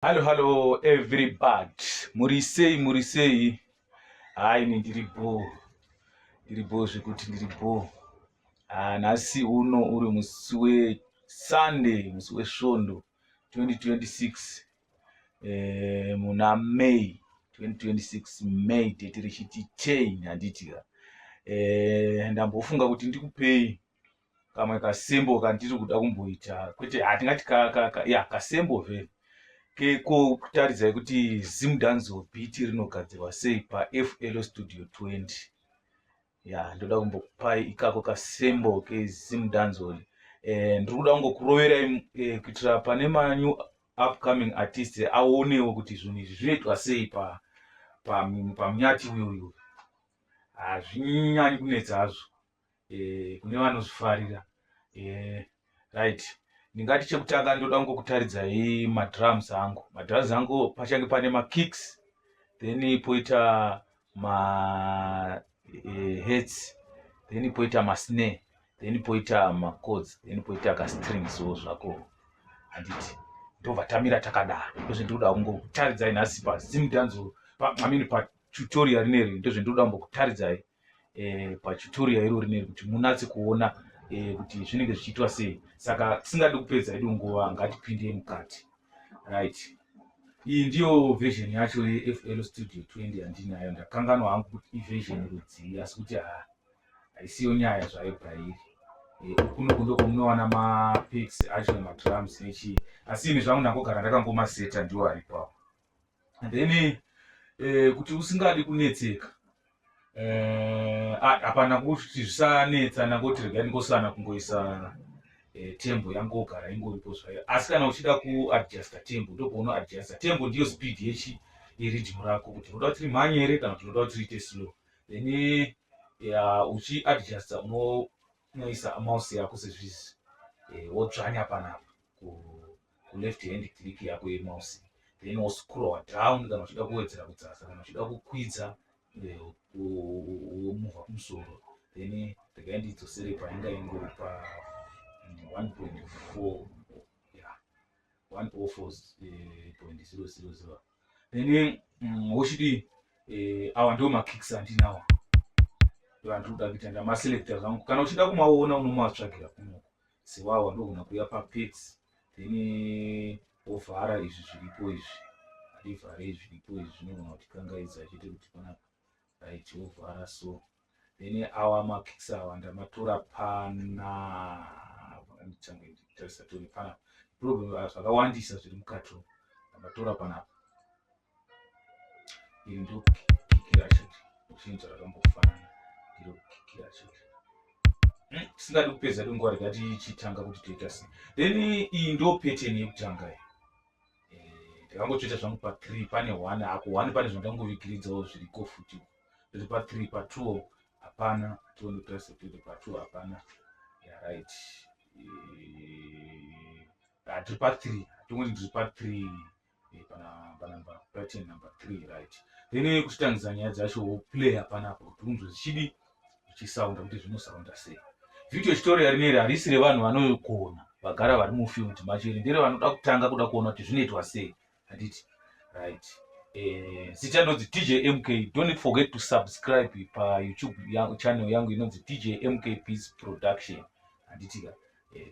Hello everybody. Murisei. Hai ni ndiripo zvekuti ndiripo. Nhasi uno uri musi weSunday, musi wesvondo 2026. Muna May 2026, May date richiti chain handitika. Ndambofunga kuti ndikupei kamwe kasembo kandiri kuda kumboita. Kwete hatingati kasembo vheri. Kekutaridzai kuti Zimdanzo beat rinogadzirwa sei paFL Studio 20. Ndoda kumbokupai ikako kasembo keZimdanzo. Ndiri kuda kungokuroverai kuitira pane new upcoming artists aonewo kuti zvinhu izvi zvinoitwa sei pamunyati uyoyo. Hazvinyanyi kunetsa hazvo kune vanozvifarira. Right. Ndingati chekutanga ndoda kungokutaridzai madrums angu. Madrums angu pachange pane makicks, then poita heads, then poita masnare, then poita chords, then poita kastrings zvako. Handiti ndobva tamira takadaro. Ndozvendoda kungokutaridzai nhasi paZimdanzo, patutorial rineri. Ndozvendoda kungokutaridzai patutorial iro rineri kuti munatse kuona kuti zvinenge zvichiitwa sei. Saka tisingadi kupedza hedu nguva, ngatipinde mukati. Right. Iyi ndiyo version yacho yeFL Studio 20 yandinayo. Ndakanganwa hangu kuti iversion rudzii, asi kuti haisiyo nyaya zvayo pairi. Kuno ndokunowana mapicks acho nemadrums nechi. Asi ini zvangu ndangogara ndakangomaseta ndiwo ari ipapo. And then kuti usingadi kunetseka, hapana kuti zvisanetsa nangoti regai ndingosana kungoisa tempo yangogara ingoripo zvayo. Asi kana uchida kuadjusta tempo, ndopaunoadjusta tempo. Ndiyo speed yeridhimu rako, kuti unoda kuti rimhanye here kana kuti unoda kuti riite slow. Then uchiadjusta unoisa mouse yako sezvizi, wodzvanya panapa kuleft hand click yako yemouse, then woscroll down kana uchida kuwedzera kudzasa, kana uchida kukwidza womuvha kumusoro. Then regai ndidzosere painga ingori pa 1.4, 104.000. Then wochidi awa ndiwo makicks andinawo. Ndandiri kuda kuita ndamaselecta zvangu. Kana uchida kumaona unomatsvagira kunoko sewawa, ndogona kuuya papicks, then wovhara izvi zviripo izvi. Handivhare izvi zviripo izvi, zvinogona kutikangaidza chete kuti panapa. Right, wovhara so. Then awa makicks awa ndamatora pana problem zvakawandisa zviri mukati. Ndamatora panapa. Iri ndo kiki racho, uchinzwa rakambofanana. Ndiro kiki racho. Tisingadi kupedza nguva, regai tichitanga kuti toita sei. Then iyi ndo pattern yekutanga. Ndakangotoita zvangu pa3, pane 1 apo. 1 pane zvandangovikiridzawo zviriko futi. Ndiri pa3, pa2 hapana. Tiondotarisa kuti pa2 hapana. Right. Tiri pa3, tongoti ndiri pa3 pana pattern number 3, right. Then kuchitangisa nyaya dzacho woplay panapa kuti unzwe zvichidi zvichisaunda kuti zvinosaunda sei. Video tutorial rineri harisi revanhu vanogona vagara vari mufield machiri, ndere vanoda kutanga kuda kuona kuti zvinoitwa sei. Handiti. Right. Zita inonzi DJ MK. Don't forget to subscribe pa YouTube channel yangu inonzi DJ MK Peace Production. Handitika.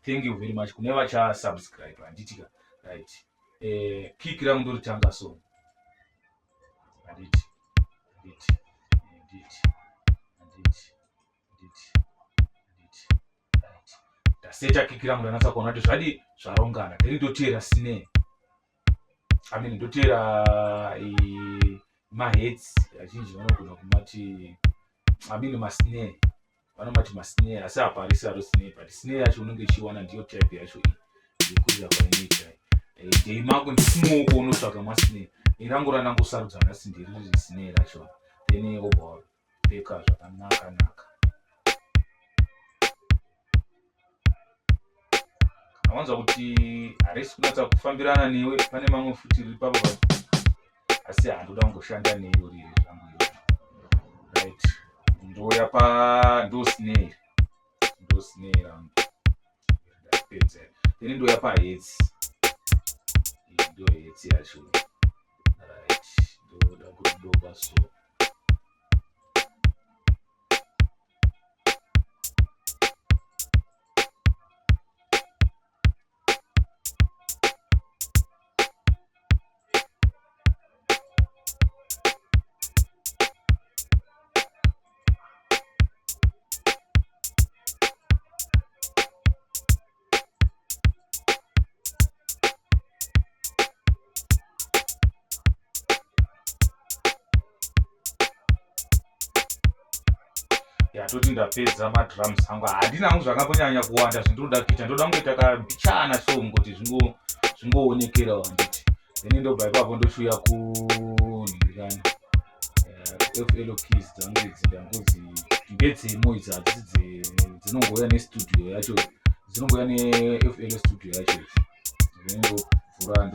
Thank you very much kune vacha subscribe. Handitika. Right. Kick rangu ndoritanga so. Handiti. Right. Ndaseta kick rangu ndanatsa kuona kuti zvadi zvarongana. Ndiri ndotera snare. Ndotera maheads azhinji vanogona kumati masnare. Vanomati masnare, asi haparisi aro snare, but snare yacho unenge ichiwana ndiyo type yacho yekurira kwainoita. Dei mako ndikumaoko unotsvaga masnare. Irangora nangosarudza nhasi ndiriri snare racho. Then wobva wapfeka zvakanaka. Kana wanzwa kuti harisi kunatsa kufambirana newe, pane mamwe futi riri papa, asi handoda kungoshanda neyo riri zvangu iyo. Right. Ndo snare rangu. Ndapedza. Then ndoya paheads. ndio yetsi yacho. Right, ndoda kudoba so. Toti ndapedza madrums angu handina hangu zvakambonyanya kuwanda zvindoda kuita ndoda kunge takambichana so ngoti zvingoonekera wanditi then ndobva ipapo ndoshuya kunhingirana FL keys dzangu dzingangodzi ngedzemo idzi hadzisi dzinongouya nestudio yacho dzinongouya neFL studio yacho then ndovhura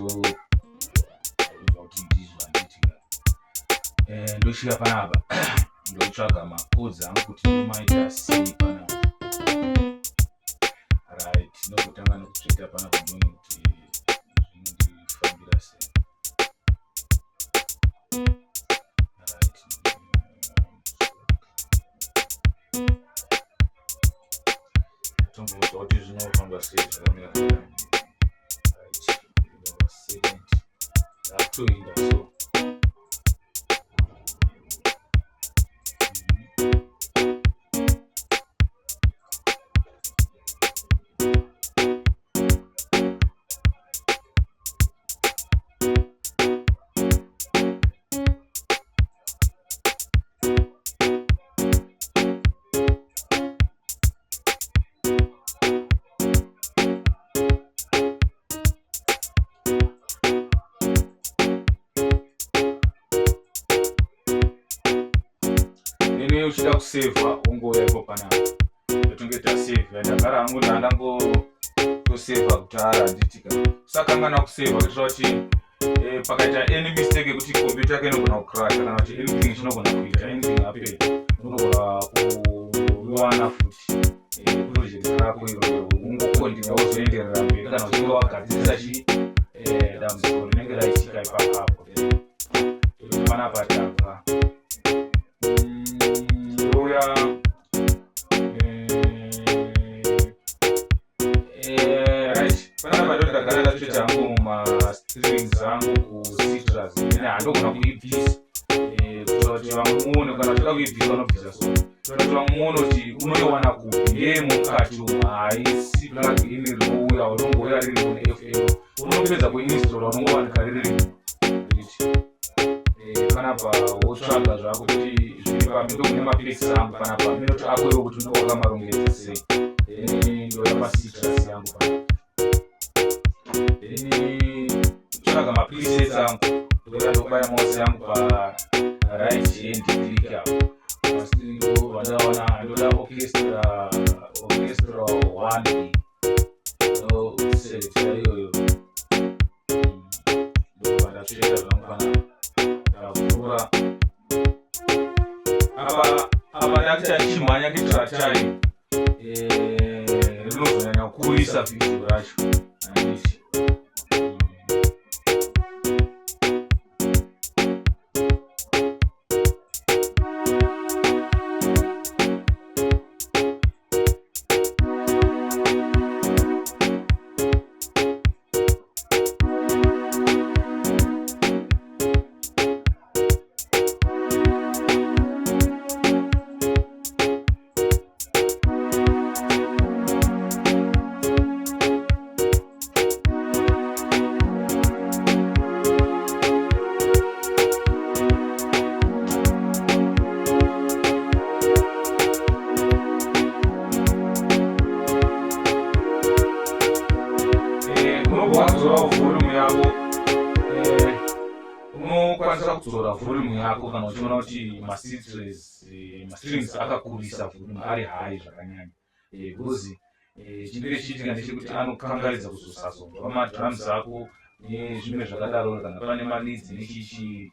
kuti ndizvo handiti ndoshuya panapa ndotsvaga makodzi angu kuti ndomaita sei panapa. Right, ndokutanga nokutsveta panapa ndone kuti zvinondifambira sei. Right, tombozwa kuti zvinofamba sei zvakamira kudai. Right, ndova second ndakutoinda so. Uchida kuseva ungoya ipo panapa totunge taseva ndagara hangu ndandangotoseva kutara handitika usakangana kuseva kuitira kuti pakaita any mistake yekuti computer yake inogona kucrash kana kuti anything chinogona kuita anything happen unogona kuwana futi project rako iro ungokontinua wozoenderera mberi kana uchinge wagadzirisa dambudziko rinenge raitika ipapo panapa tabva right panapa ndogara ndatoita hangu mastrings angu kucitrus ine handogona kuibvisa kuitira kuti vamwe muone kana toda kuibvisa vanobvisa so toda kuti vamwe muone kuti unoiwana kupi ndeyemukati umu haisi plug in rinouya unongouya riri mune FL unopedza kuinstalla unongowanika riri panapa wotsvaga zvako kuti zviri pamendo kune maplex angu panapa minoti ako iwo kuti unenge wakamarongedza sei then ndoya macitrus yangu panapa then tsvaga mapresets angu ndoya ndobaya mouse yangu pa right hand click apo vandaona ndoda orchestra 1 no select iyoyo ndo ndatsveta zvangu panapa ndavhura apa ndakuita ndichimhanya kuitira time rinozonyanya kukurisa vhidhiyo racho handiti unokwanisa kudzora volume yako kana uchiona kuti mastrings akakurisa volume ari high zvakanyanya because chinenge chiitika ndechekuti anokangaridza kuzosazonzwa madrums ako nezvimwe zvakadaro kana pane maleads nechichi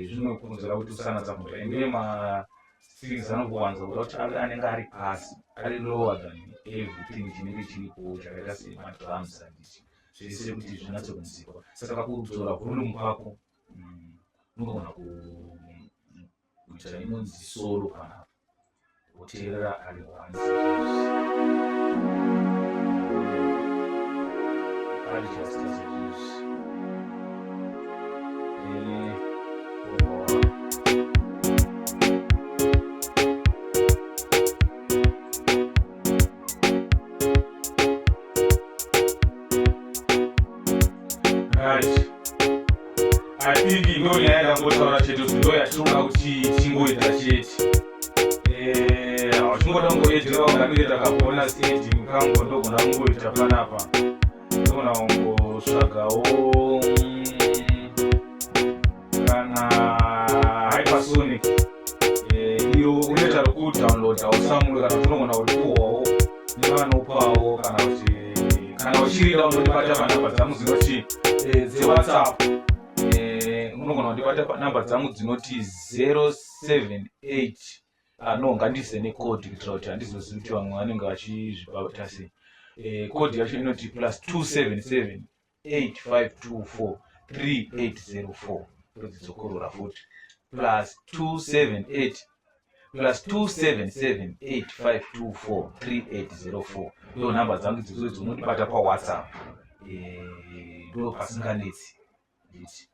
zvinokonzera kuti usanatsa mvura ende mastrings anongowanza kuda kuti anenge ari pasi ari lower than everything chinenge chiripo chakaita semadrums handiti zvese kuti zvinatsokunzikwa. Saka kudzora volume kwako unogona kuita inonzi solo kana woteerera ari wanzi ari just as it is. Right. I think ino nyaya yangotaura chete kuti ndo yatinoda kuti tingoita chete. Tingoda kungoedera ungamire takagona stage mukango ndogona kungoita panapa. Ndogona kungotsvagawo kana Hypersonic. Iyo unoita rekudownloada usamule kana unogona kuripuhwawo nevanopawo kana kuti kana uchirida unondibata panhamba dzangu dzinoti dzeWhatsApp. Unogona kundibata panhamba dzangu dzinoti 078 ngandise necode kuitira kuti handizozivi kuti vamwe vanenge vachizvibata sei. Code yacho inoti +277 8524 3804. Ndodzizokorora futi +277 8524 3804. Ndo nhamba dzangu idzodzo dzinondibata paWhatsApp. Ndo pasinganetsi nditi.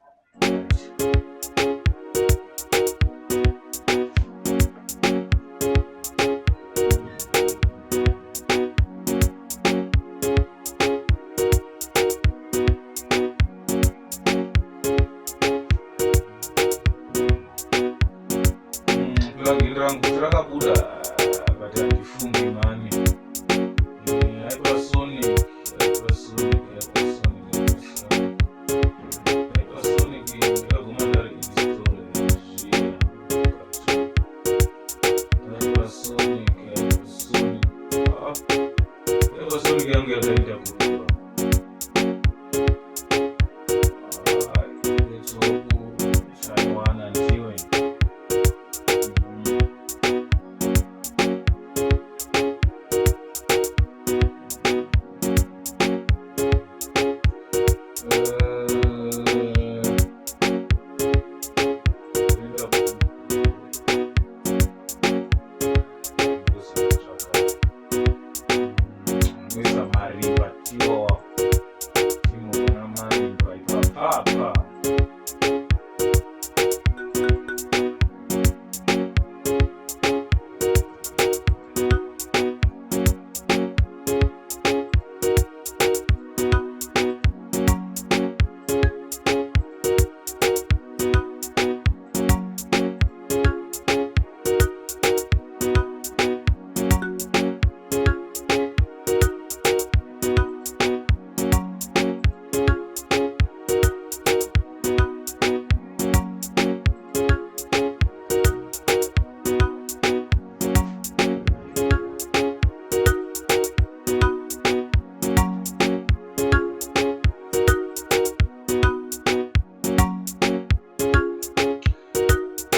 Plugin rangu rakabuda but handifungi mani. Hypersonic ndakaguma ndari install zviya. Hypersonic yangu yakaita kukura. Chaiwana ndiwe.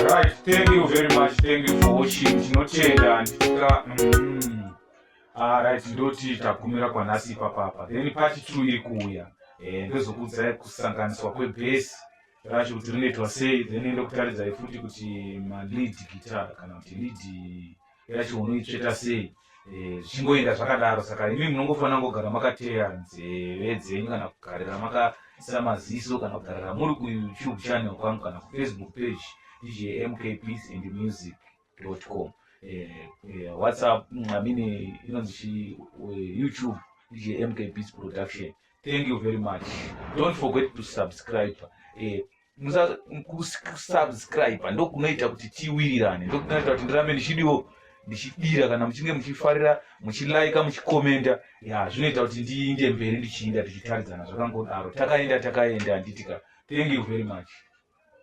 Right, thank you very much. Thank you for watching. Tinotenda nditika right ndoti tagumira kwanhasi papapa. Then part 2 iri kuuya. Ndozokuudzai kusanganiswa kwebase racho kuti rinoitwa sei. Then ndokutaridza futi kuti lead guitar kana kuti lead yacho unoitsveta sei. Zvichingoenda zvakadaro. Saka imi munongofanira kugara makateya nzeve dzenyu kana kugarira makaisa maziso kana kugarira muri kuYouTube channel kwangu kana kuFacebook page djmkpeaceandmusic.com. WhatsApp inonzi YouTube djmkpeace production. Thank you very much. Don't forget to subscribe. Kusubscribe ndokunoita kuti tiwirirane, ndokunoita kuti ndirambe ndichidira kana muchinge muchifarira muchilike muchikomenta. Zvinoita kuti ndiinde mberi ndichienda tichitaridzana zvakangodaro takaenda nditika. Thank you very much.